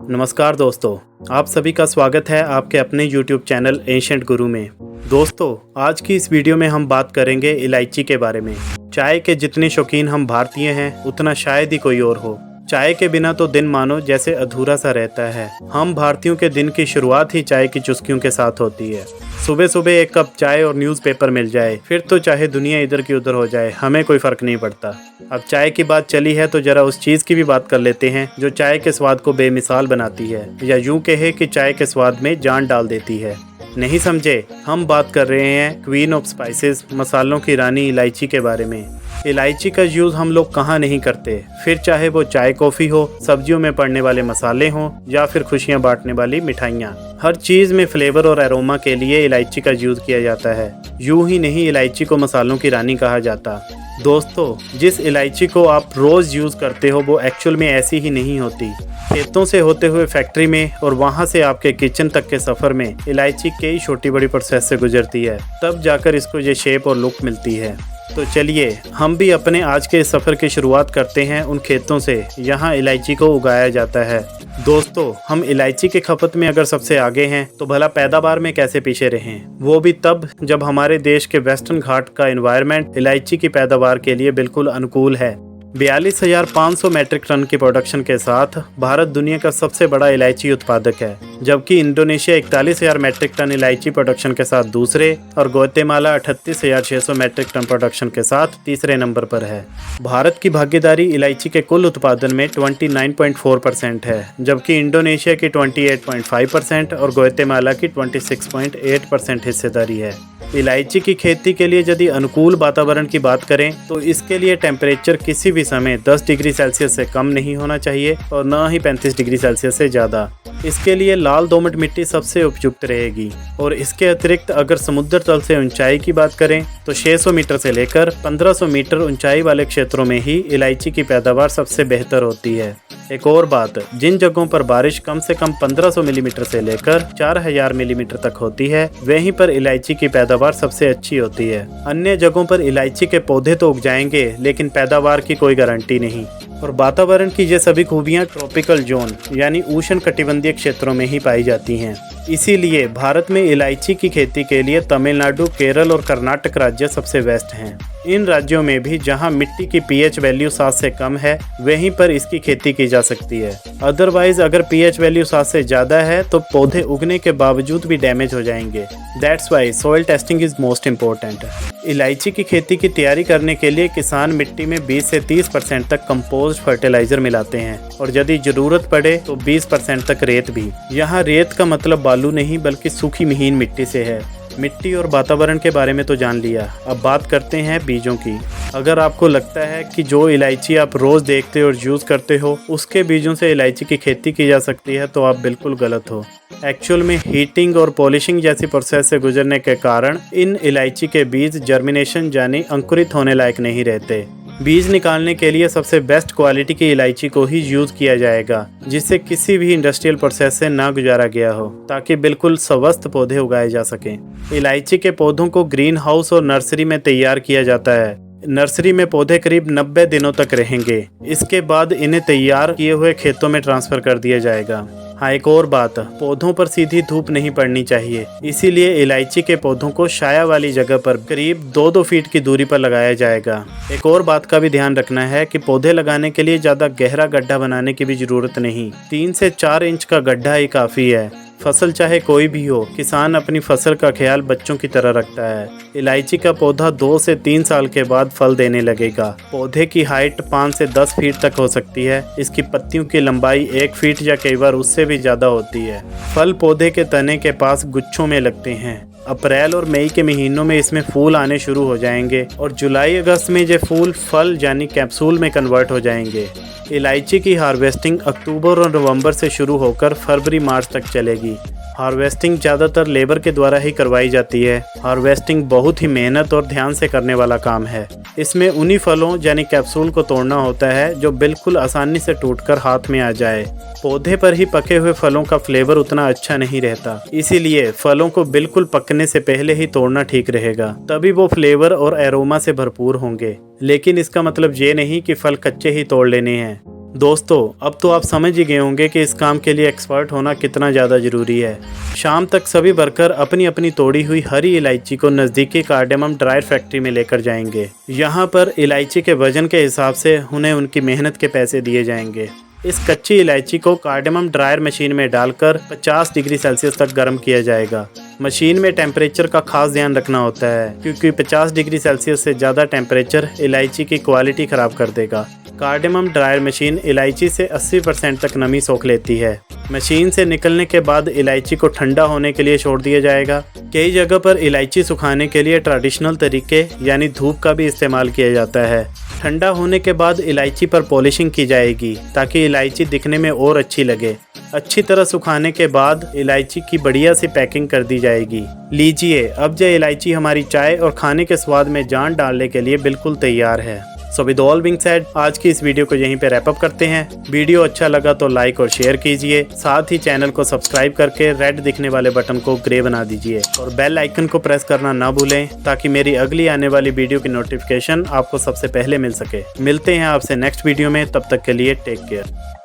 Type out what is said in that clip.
नमस्कार दोस्तों, आप सभी का स्वागत है आपके अपने YouTube चैनल एंशिएंट गुरु में। दोस्तों, आज की इस वीडियो में हम बात करेंगे इलायची के बारे में। चाय के जितने शौकीन हम भारतीय हैं, उतना शायद ही कोई और हो। चाय के बिना तो दिन मानो जैसे अधूरा सा रहता है। हम भारतीयों के दिन की शुरुआत ही चाय की चुस्कियों के साथ होती है। सुबह सुबह एक कप चाय और न्यूज़पेपर मिल जाए, फिर तो चाहे दुनिया इधर की उधर हो जाए, हमें कोई फ़र्क नहीं पड़ता। अब चाय की बात चली है तो ज़रा उस चीज़ की भी बात कर लेते हैं जो चाय के स्वाद को बेमिसाल बनाती है, या यूँ कहे कि चाय के स्वाद में जान डाल देती है। नहीं समझे? हम बात कर रहे हैं क्वीन ऑफ स्पाइसेस, मसालों की रानी इलायची के बारे में। इलायची का यूज़ हम लोग कहाँ नहीं करते, फिर चाहे वो चाय कॉफ़ी हो, सब्जियों में पड़ने वाले मसाले हों, या फिर खुशियाँ बांटने वाली मिठाइयाँ। हर चीज़ में फ्लेवर और एरोमा के लिए इलायची का यूज़ किया जाता है। यूँ ही नहीं, इलायची को मसालों की रानी कहा जाता। दोस्तों, जिस इलायची को आप रोज़ यूज़ करते हो वो एक्चुअल में ऐसी ही नहीं होती। खेतों से होते हुए फैक्ट्री में और वहाँ से आपके किचन तक के सफ़र में इलायची कई छोटी बड़ी प्रोसेस से गुजरती है, तब जाकर इसको ये शेप और लुक मिलती है। तो चलिए हम भी अपने आज के सफ़र की शुरुआत करते हैं उन खेतों से यहाँ इलायची को उगाया जाता है। दोस्तों, हम इलायची के खपत में अगर सबसे आगे हैं तो भला पैदावार में कैसे पीछे रहें, वो भी तब जब हमारे देश के वेस्टर्न घाट का एनवायरनमेंट इलायची की पैदावार के लिए बिल्कुल अनुकूल है। 42,500 मैट्रिक टन की प्रोडक्शन के साथ भारत दुनिया का सबसे बड़ा इलायची उत्पादक है, जबकि इंडोनेशिया 41,000 मैट्रिक टन इलायची प्रोडक्शन के साथ दूसरे और ग्वाटेमाला 38,600 मैट्रिक टन प्रोडक्शन के साथ तीसरे नंबर पर है। भारत की भागीदारी इलायची के कुल उत्पादन में 29.4% है, जबकि इंडोनेशिया की 28.5% और ग्वाटेमाला की 26.8% हिस्सेदारी है। इलायची की खेती के लिए यदि अनुकूल वातावरण की बात करें तो इसके लिए टेम्परेचर किसी भी समय 10 डिग्री सेल्सियस से कम नहीं होना चाहिए और न ही 35 डिग्री सेल्सियस से ज़्यादा। इसके लिए लाल दोमट मिट्टी सबसे उपयुक्त रहेगी। और इसके अतिरिक्त अगर समुद्र तल से ऊंचाई की बात करें तो 600 मीटर से लेकर 1500 मीटर ऊंचाई वाले क्षेत्रों में ही इलायची की पैदावार सबसे बेहतर होती है। एक और बात, जिन जगहों पर बारिश कम से कम 1500 मिलीमीटर से लेकर 4000 मिलीमीटर तक होती है, वहीं पर इलायची की पैदावार सबसे अच्छी होती है। अन्य जगहों पर इलायची के पौधे तो उग जाएंगे, लेकिन पैदावार की कोई गारंटी नहीं। और वातावरण की ये सभी खूबियाँ ट्रॉपिकल जोन यानी उष्ण कटिबंधीय क्षेत्रों में ही पाई जाती हैं। इसीलिए भारत में इलायची की खेती के लिए तमिलनाडु, केरल और कर्नाटक राज्य सबसे बेस्ट हैं। इन राज्यों में भी जहां मिट्टी की पीएच वैल्यू 7 से कम है, वहीं पर इसकी खेती की जा सकती है। अदरवाइज अगर पीएच वैल्यू 7 से ज़्यादा है तो पौधे उगने के बावजूद भी डैमेज हो जाएंगे। That's why soil testing is most important. इलायची की खेती की तैयारी करने के लिए किसान मिट्टी में 20 से 30% तक कंपोस्ट फर्टिलाइजर मिलाते हैं, और यदि ज़रूरत पड़े तो 20% तक रेत भी। यहाँ रेत का मतलब बालू नहीं बल्कि सूखी महीन मिट्टी से है। मिट्टी और वातावरण के बारे में तो जान लिया, अब बात करते हैं बीजों की। अगर आपको लगता है कि जो इलायची आप रोज़ देखते और यूज़ करते हो उसके बीजों से इलायची की खेती की जा सकती है, तो आप बिल्कुल गलत हो। एक्चुअल में हीटिंग और पॉलिशिंग जैसी प्रोसेस से गुजरने के कारण इन इलायची के बीज जर्मिनेशन यानी अंकुरित होने लायक नहीं रहते। बीज निकालने के लिए सबसे बेस्ट क्वालिटी की इलायची को ही यूज़ किया जाएगा, जिससे किसी भी इंडस्ट्रियल प्रोसेस से ना गुजारा गया हो, ताकि बिल्कुल स्वस्थ पौधे उगाए जा सकें। इलायची के पौधों को ग्रीन हाउस और नर्सरी में तैयार किया जाता है। नर्सरी में पौधे करीब 90 दिनों तक रहेंगे। इसके बाद इन्हें तैयार किए हुए खेतों में ट्रांसफ़र कर दिया जाएगा। हाँ, एक और बात, पौधों पर सीधी धूप नहीं पड़नी चाहिए, इसीलिए इलायची के पौधों को छाया वाली जगह पर करीब 2-2 फीट की दूरी पर लगाया जाएगा। एक और बात का भी ध्यान रखना है कि पौधे लगाने के लिए ज़्यादा गहरा गड्ढा बनाने की भी ज़रूरत नहीं, 3 से 4 इंच का गड्ढा ही काफ़ी है। फसल चाहे कोई भी हो, किसान अपनी फसल का ख्याल बच्चों की तरह रखता है। इलायची का पौधा 2 से 3 साल के बाद फल देने लगेगा। पौधे की हाइट 5 से 10 फीट तक हो सकती है। इसकी पत्तियों की लंबाई 1 फीट या कई बार उससे भी ज़्यादा होती है। फल पौधे के तने के पास गुच्छों में लगते हैं। अप्रैल और मई के महीनों में इसमें फूल आने शुरू हो जाएंगे और जुलाई अगस्त में ये फूल फल यानी कैप्सूल में कन्वर्ट हो जाएंगे। इलायची की हार्वेस्टिंग अक्टूबर और नवंबर से शुरू होकर फरवरी मार्च तक चलेगी। हार्वेस्टिंग ज़्यादातर लेबर के द्वारा ही करवाई जाती है। हार्वेस्टिंग बहुत ही मेहनत और ध्यान से करने वाला काम है। इसमें उन्हीं फलों यानी कैप्सूल को तोड़ना होता है जो बिल्कुल आसानी से टूटकर हाथ में आ जाए। पौधे पर ही पके हुए फलों का फ्लेवर उतना अच्छा नहीं रहता, इसीलिए फलों को बिल्कुल पकने से पहले ही तोड़ना ठीक रहेगा, तभी वो फ्लेवर और एरोमा से भरपूर होंगे। लेकिन इसका मतलब ये नहीं कि फल कच्चे ही तोड़ लेने हैं। दोस्तों अब तो आप समझ ही गए होंगे कि इस काम के लिए एक्सपर्ट होना कितना ज़्यादा ज़रूरी है। शाम तक सभी वर्कर अपनी अपनी तोड़ी हुई हरी इलायची को नज़दीकी कार्डेमम ड्रायर फैक्ट्री में लेकर जाएंगे। यहाँ पर इलायची के वजन के हिसाब से उन्हें उनकी मेहनत के पैसे दिए जाएंगे। इस कच्ची इलायची को कार्डेमम ड्रायर मशीन में डालकर 50 डिग्री सेल्सियस तक गर्म किया जाएगा। मशीन में टेम्परेचर का खास ध्यान रखना होता है क्योंकि 50 डिग्री सेल्सियस से ज़्यादा टेम्परेचर इलायची की क्वालिटी ख़राब कर देगा। कार्डेमम ड्रायर मशीन इलायची से 80% तक नमी सोख लेती है। मशीन से निकलने के बाद इलायची को ठंडा होने के लिए छोड़ दिया जाएगा। कई जगह पर इलायची सुखाने के लिए ट्रेडिशनल तरीके यानी धूप का भी इस्तेमाल किया जाता है। ठंडा होने के बाद इलायची पर पॉलिशिंग की जाएगी ताकि इलायची दिखने में और अच्छी लगे। अच्छी तरह सुखाने के बाद इलायची की बढ़िया सी पैकिंग कर दी जाएगी। लीजिए अब ये इलायची हमारी चाय और खाने के स्वाद में जान डालने के लिए बिल्कुल तैयार है। So with all being said आज की इस वीडियो को यहीं पे रैप अप करते हैं। वीडियो अच्छा लगा तो लाइक और शेयर कीजिए, साथ ही चैनल को सब्सक्राइब करके रेड दिखने वाले बटन को ग्रे बना दीजिए और बेल आइकन को प्रेस करना ना भूलें ताकि मेरी अगली आने वाली वीडियो की नोटिफिकेशन आपको सबसे पहले मिल सके। मिलते हैं आपसे नेक्स्ट वीडियो में, तब तक के लिए टेक केयर।